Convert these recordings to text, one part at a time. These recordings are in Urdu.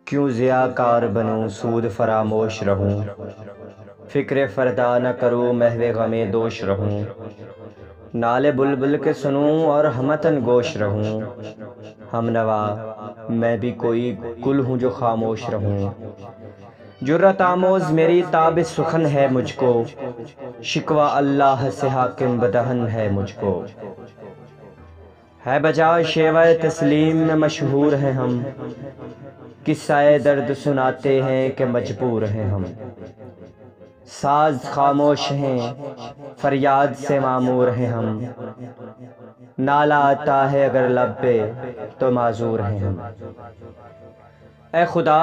کیوں ضیاء کار بنوں سود فراموش رہوں، فکر فردا نہ کروں محو غم دوش رہوں، نالے بلبل کے سنوں اور ہمتن گوش رہوں، ہم نوا میں بھی کوئی گل ہوں جو خاموش رہوں، جرأت آموز میری تاب سخن ہے مجھ کو، شکوہ اللہ سے حاکم بدہن ہے مجھ کو، ہے بجا شیوہ تسلیم میں مشہور ہیں ہم، قصہ درد سناتے ہیں کہ مجبور ہیں ہم، ساز خاموش ہیں فریاد سے معمور ہیں ہم، نالہ آتا ہے اگر لب پہ تو معذور ہیں ہم، اے خدا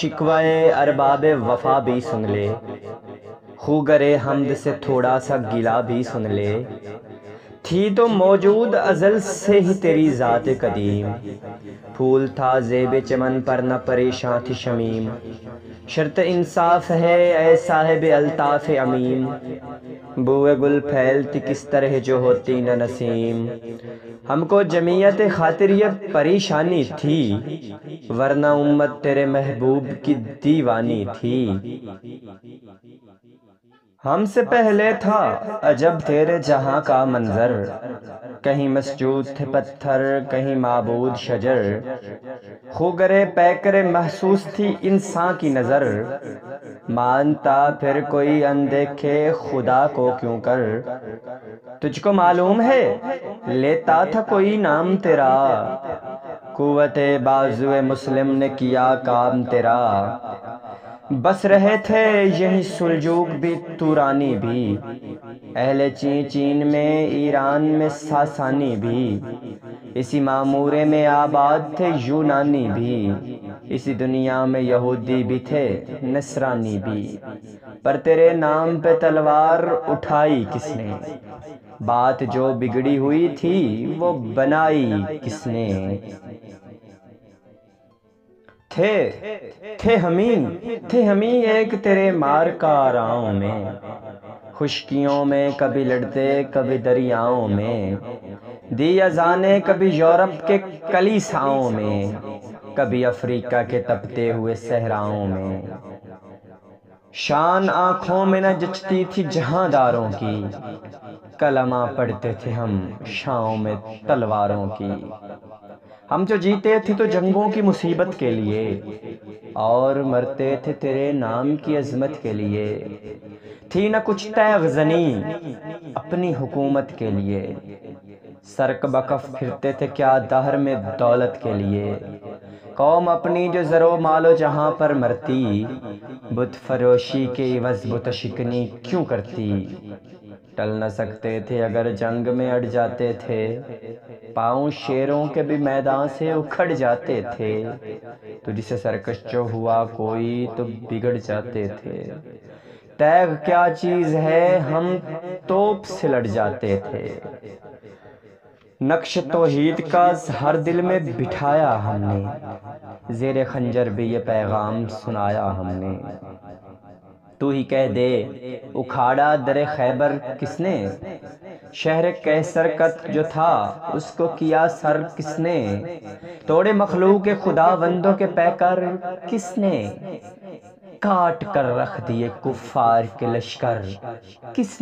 شکوہ ارباب وفا بھی سن لے، خوگر حمد سے تھوڑا سا گلہ بھی سن لے، تھی تو موجود ازل سے ہی تیری ذات قدیم، پھول تھا زیب چمن پر نہ پریشاں تھی شمیم، شرط انصاف ہے اے صاحب الطاف عمیم، بوئے گل پھیلتی کس طرح جو ہوتی نہ نسیم، ہم کو جمعیت خاطر یہ پریشانی تھی، ورنہ امت تیرے محبوب کی دیوانی تھی، ہم سے پہلے تھا عجب تیرے جہاں کا منظر، کہیں مسجود تھے پتھر کہیں معبود شجر، خوگرے پیکرے محسوس تھی انسان کی نظر، مانتا پھر کوئی اندیکھے خدا کو کیوں کر، تجھ کو معلوم ہے لیتا تھا کوئی نام تیرا، قوت بازو مسلم نے کیا کام تیرا، بس رہے تھے یہی سلجوق بھی تورانی بھی، اہل چین میں ایران میں ساسانی بھی، اسی معمورے میں آباد تھے یونانی بھی، اسی دنیا میں یہودی بھی تھے نصرانی بھی، پر تیرے نام پہ تلوار اٹھائی کس نے، بات جو بگڑی ہوئی تھی وہ بنائی کس نے، تھے ہمیں ایک تیرے مار کاراؤں میں، خشکیوں میں کبھی لڑتے کبھی دریاؤں میں، دی اذانیں کبھی یورپ کے کلیساؤں میں، کبھی افریقہ کے تپتے ہوئے صحراؤں میں، شان آنکھوں میں نہ جچتی تھی جہاں داروں کی، کلمہ پڑھتے تھے ہم شاؤں میں تلواروں کی، ہم جو جیتے تھے تو جنگوں کی مصیبت کے لیے، اور مرتے تھے تیرے نام کی عظمت کے لیے، تھی نہ کچھ تیغ زنی اپنی حکومت کے لیے، سرک بکف پھرتے تھے کیا دہر میں دولت کے لیے، قوم اپنی جو زر و مال و جہاں پر مرتی، بت فروشی کے عوض بت شکنی کیوں کرتی، ٹل نہ سکتے تھے اگر جنگ میں اڑ جاتے تھے، پاؤں شیروں کے بھی میدان سے اکھڑ جاتے تھے، تجھ سے سرکش جو ہوا کوئی تو بگڑ جاتے تھے، تیغ کیا چیز ہے ہم توپ سے لڑ جاتے تھے، نقش توحید کا ہر دل میں بٹھایا ہم نے، زیر خنجر بھی یہ پیغام سنایا ہم نے، تو ہی کہہ دے اکھاڑا در خیبر کس نے، شہر کیسر کا جو تھا اس کو کیا سر کس نے، توڑے مخلوق خداوندوں کے پیکر کس نے، کاٹ کر رکھ دیے کفار کے لشکر کس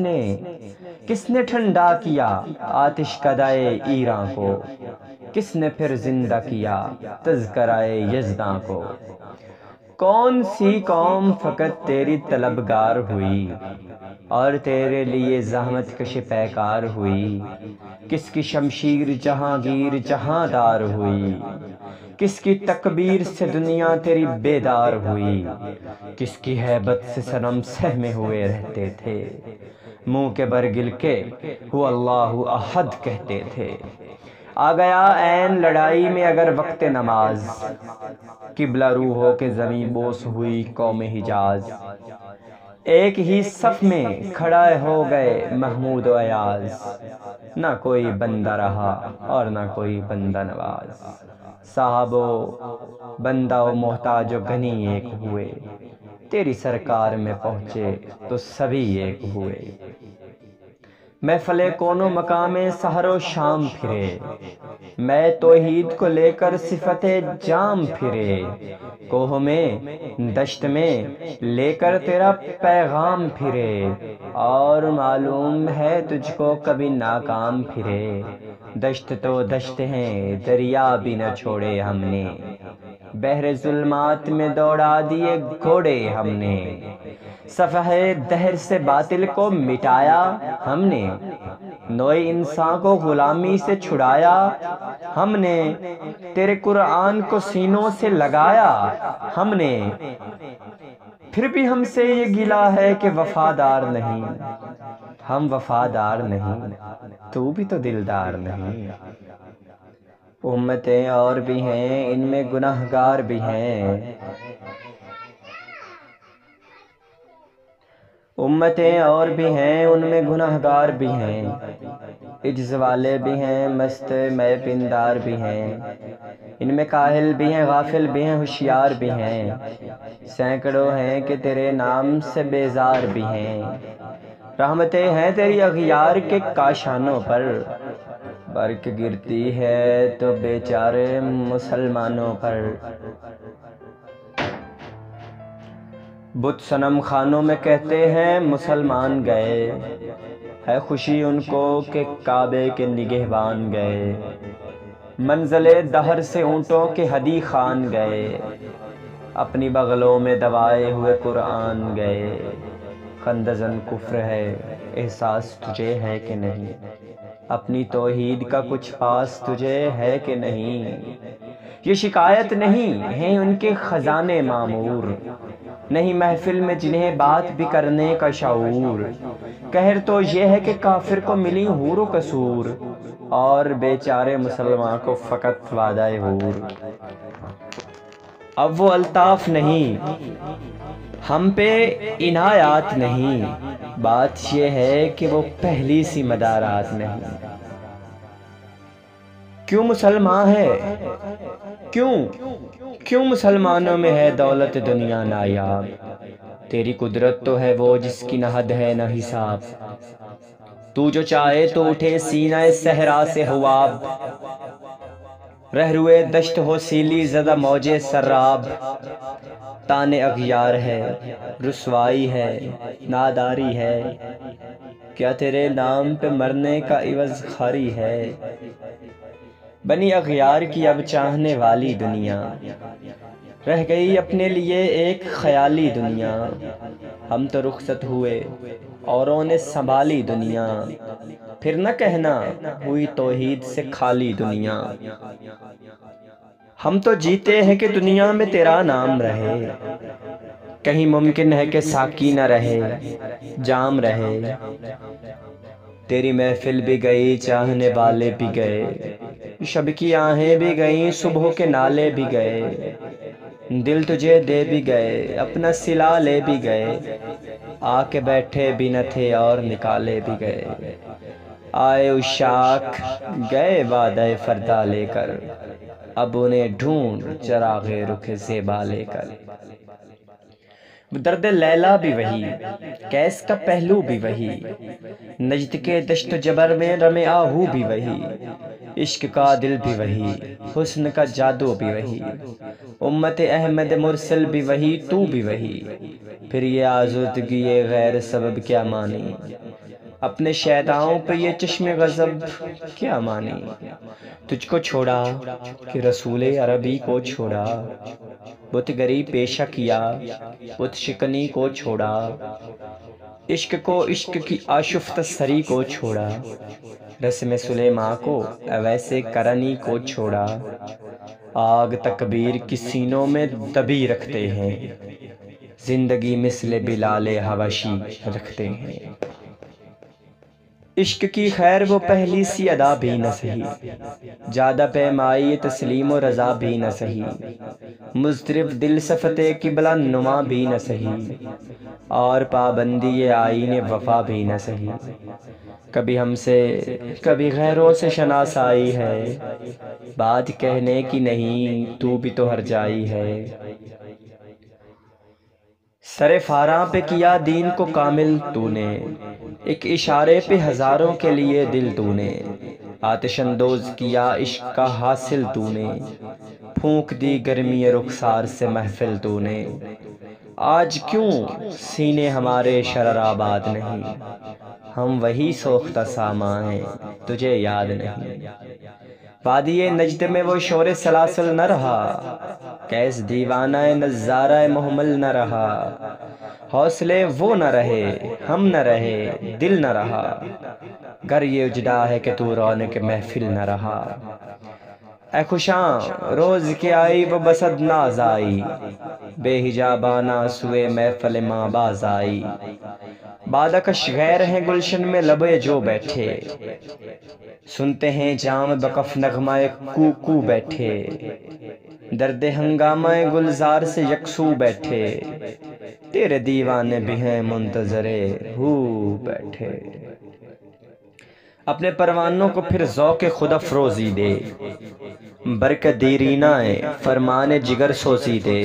نے ٹھنڈا کیا آتش کدائے ایراں کو، کس نے پھر زندہ کیا تذکرہ یزداں کو، کون سی قوم فقط تیری طلبگار ہوئی، اور تیرے لیے زحمت کش پیکار ہوئی، کس کی شمشیر جہانگیر جہاں دار ہوئی، کس کی تکبیر سے دنیا تیری بیدار ہوئی، کس کی ہیبت سے صنم سہمے ہوئے رہتے تھے، منہ کے برگل کے ہو اللہ احد کہتے تھے، آ گیا عین لڑائی میں اگر وقت نماز، قبلہ رو ہو کے زمیں بوس ہوئی قوم حجاز، ایک ہی صف میں کھڑا ہو گئے محمود و ایاز، نہ کوئی بندہ رہا اور نہ کوئی بندہ نواز، صاحب و بندہ و محتاج و غنی ایک ہوئے، تیری سرکار میں پہنچے تو سبھی ایک ہوئے، محفل کون و مقام سحر و شام پھرے، میں توحید کو لے کر صفت جام پھرے، کوہ میں دشت میں لے کر تیرا پیغام پھرے، اور معلوم ہے تجھ کو کبھی ناکام پھرے۔ دشت تو دشت ہیں دریا بھی نہ چھوڑے ہم نے، بحر ظلمات میں دوڑا دیے گھوڑے ہم نے، صفحہ دہر سے باطل کو مٹایا ہم نے، نوع انسان کو غلامی سے چھڑایا ہم نے، تیرے قرآن کو سینوں سے لگایا ہم نے، پھر بھی ہم سے یہ گلہ ہے کہ وفادار نہیں، ہم وفادار نہیں، تو بھی تو دلدار نہیں۔ امتیں اور بھی ہیں ان میں گناہگار بھی ہیں، امتیں اور بھی ہیں ان میں گناہگار بھی ہیں، عجز والے بھی ہیں مست میں پندار بھی ہیں، ان میں کاہل بھی ہیں غافل بھی ہیں ہوشیار بھی ہیں، سینکڑوں ہیں کہ تیرے نام سے بیزار بھی ہیں، رحمتیں ہیں تیری اغیار کے کاشانوں پر، برق گرتی ہے تو بیچارے مسلمانوں پر۔ بت صنم خانوں میں کہتے ہیں مسلمان گئے، ہے خوشی ان کو کہ کعبے کے نگہبان گئے، منزل دہر سے اونٹوں کے ہدی خان گئے، اپنی بغلوں میں دبائے ہوئے قرآن گئے، خندزن کفر ہے احساس تجھے ہے کہ نہیں، اپنی توحید کا کچھ پاس تجھے ہے کہ نہیں، یہ شکایت نہیں ہیں ان کے خزانے معمور، نہیں محفل میں جنہیں بات بھی کرنے کا شعور، قہر تو یہ ہے کہ کافر کو ملی حور و قصور، اور بیچارے مسلمان کو فقط وعدہ حور۔ اب وہ الطاف نہیں ہم پہ عنایات نہیں، بات یہ ہے کہ وہ پہلی سی مدارات نہیں۔ کیوں مسلمان ہے کیوں مسلمانوں میں ہے دولت دنیا نایاب، تیری قدرت تو ہے وہ جس کی نہ حد ہے نہ حساب، تو جو چاہے تو اٹھے سینہ صحرا سے حباب، رہروئے دشت ہو سیلی زدہ موج سراب، تان اغیار ہے رسوائی ہے ناداری ہے، کیا تیرے نام پہ مرنے کا عوض خاری ہے، بنی اغیار کی اب چاہنے والی دنیا، رہ گئی اپنے لیے ایک خیالی دنیا، ہم تو رخصت ہوئے اوروں نے سنبھالی دنیا، پھر نہ کہنا ہوئی توحید سے خالی دنیا، ہم تو جیتے ہیں کہ دنیا میں تیرا نام رہے، کہیں ممکن ہے کہ ساقی نہ رہے جام رہے، تیری محفل بھی گئی چاہنے والے بھی گئے، شب کی آہیں بھی گئیں صبح کے نالے بھی گئے، دل تجھے دے بھی گئے اپنا صلہ لے بھی گئے، آ کے بیٹھے بھی نہ تھے اور نکالے بھی گئے، آئے عشاق گئے وعدہ فردا لے کر، اب انہیں ڈھونڈ چراغ رخ زیبا لے کر۔ درد لیلا بھی وہی کیس کا پہلو بھی وہی، نجد کے دشت جبر میں رم آہو بھی وہی، عشق کا دل بھی وہی حسن کا جادو بھی وہی، امت احمد مرسل بھی وہی تو بھی وہی، پھر یہ آزودگی غیر سبب کیا مانی، اپنے شیداؤں پہ یہ چشم غضب کیا مانی، تجھ کو چھوڑا کہ رسول عربی کو چھوڑا، بت گری پیشہ کیا بت شکنی کو چھوڑا، عشق کو عشق کی آشفت سری کو چھوڑا، رسم سلیماں کو اویس کرنی کو چھوڑا، آگ تکبیر کی سینوں میں دبی رکھتے ہیں، زندگی مثل بلال حبشی رکھتے ہیں، عشق کی خیر وہ پہلی سی ادا بھی نہ سہی، جادہ پیمائی تسلیم و رضا بھی نہ سہی، مضطرب دل صفت قبلہ نما بھی نہ سہی، اور پابندی آئین وفا بھی نہ سہی، کبھی ہم سے کبھی غیروں سے شناسائی ہے، بات کہنے کی نہیں تو بھی تو ہر جائی ہے۔ سر فاراں پہ کیا دین کو کامل تو نے، ایک اشارے پہ ہزاروں کے لیے دل تو نے، آتش اندوز کیا عشق کا حاصل تو نے، پھونک دی گرمی رخسار سے محفل تو نے۔ آج کیوں سینے ہمارے شرر آباد نہیں، ہم وہی سوختہ سامان ہیں، تجھے یاد نہیں۔ وادی نجد میں وہ شور سلاسل نہ رہا، کیس دیوانہ نظارہ محمل نہ رہا۔ حوصلے وہ نہ رہے، ہم نہ رہے، دل نہ رہا، گر یہ اجڑا ہے کہ تو رونق محفل نہ رہا۔ اے خوشاں روز کے آئی وہ بسد ناز آئی، بے حجابانہ سوئے محفل ماں باز آئی۔ بادکش غیر ہیں گلشن میں لبے جو بیٹھے، سنتے ہیں جام بکف نغمہ کو کو بیٹھے۔ درد ہنگامہ گلزار سے یکسو بیٹھے، تیرے دیوانے بھی ہیں منتظر ہو بیٹھے۔ اپنے پروانوں کو پھر ذوق خود افروزی دے، برق دیرینہ فرمان جگر سوزی دے۔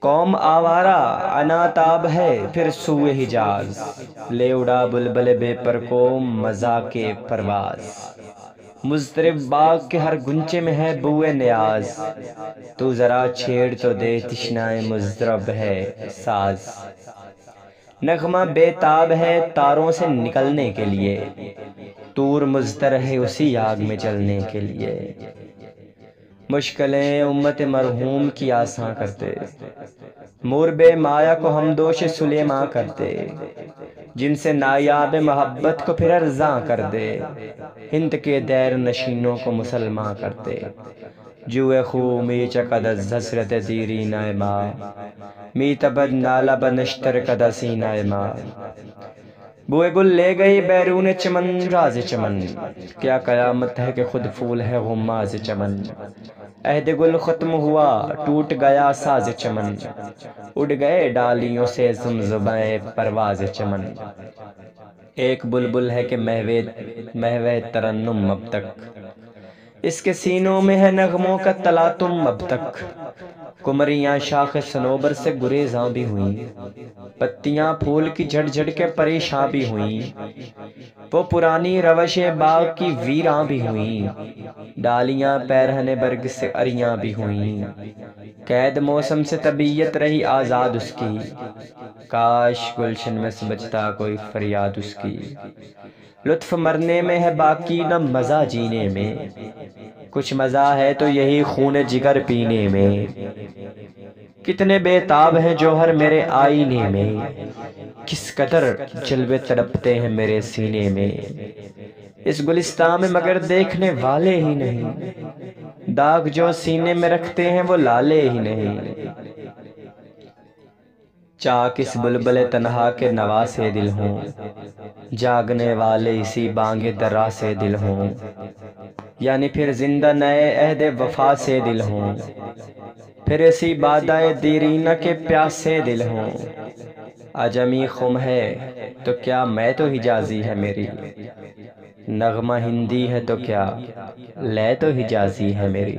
قوم آوارہ عناتاب ہے پھر سوئے حجاز، لے اڑا بلبل بے پر کو مذاق پرواز۔ مضطرب باغ کے ہر گنچے میں ہے بوئے نیاز، تو ذرا چھیڑ تو دے تشنائے مضطرب ہے ساز۔ نغمہ بے تاب ہے تاروں سے نکلنے کے لیے، طور مضطر ہے اسی آگ میں جلنے کے لیے۔ مشکلیں امت مرحوم کی آساں کرتے، مورب مایا کو ہم دوش سلیماں کرتے۔ جن سے نایاب محبت کو پھر ارزاں کر دے، ہند کے دیر نشینوں کو مسلمان کرتے۔ جوئے خو می چقد از حسرت دیرینہ ماں، می تبد نالہ بنشتر کدہ سینہ ماں۔ بوئے گل لے گئی بیرون چمن راز چمن، کیا قیامت ہے کہ خود پھول ہے غماز چمن۔ عہد گل ختم ہوا ٹوٹ گیا ساز چمن، اڑ گئے ڈالیوں سے زمزمۂ پرواز چمن۔ ایک بلبل ہے کہ محو ترنم اب تک، اس کے سینوں میں ہے نغموں کا تلاطم اب تک۔ کمریاں شاخ صنوبر سے گریزاں بھی ہوئیں، پتیاں پھول کی جھڑ جھڑ کے پریشاں بھی ہوئیں۔ وہ پرانی روش باغ کی ویراں بھی ہوئیں، ڈالیاں پیرہن برگ سے اریاں بھی ہوئیں۔ قید موسم سے طبیعت رہی آزاد اس کی، کاش گلشن میں سمجھتا کوئی فریاد اس کی۔ لطف مرنے میں ہے باقی نہ مزہ جینے میں، کچھ مزہ ہے تو یہی خون جگر پینے میں۔ کتنے بے تاب ہیں جوہر میرے آئینے میں، کس قدر جلوے تڑپتے ہیں میرے سینے میں۔ اس گلستان میں مگر دیکھنے والے ہی نہیں، داغ جو سینے میں رکھتے ہیں وہ لالے ہی نہیں۔ چاک اس بلبل تنہا کے نوا سے دل ہوں، جاگنے والے اسی بانگ درا سے دل ہوں۔ یعنی پھر زندہ نئے عہد وفا سے دل ہوں، پھر اسی بادہ دیرینہ کے پیاس سے دل ہوں۔ عجمی خم ہے تو کیا میں تو حجازی ہے میری، نغمہ ہندی ہے تو کیا لے تو حجازی ہے میری۔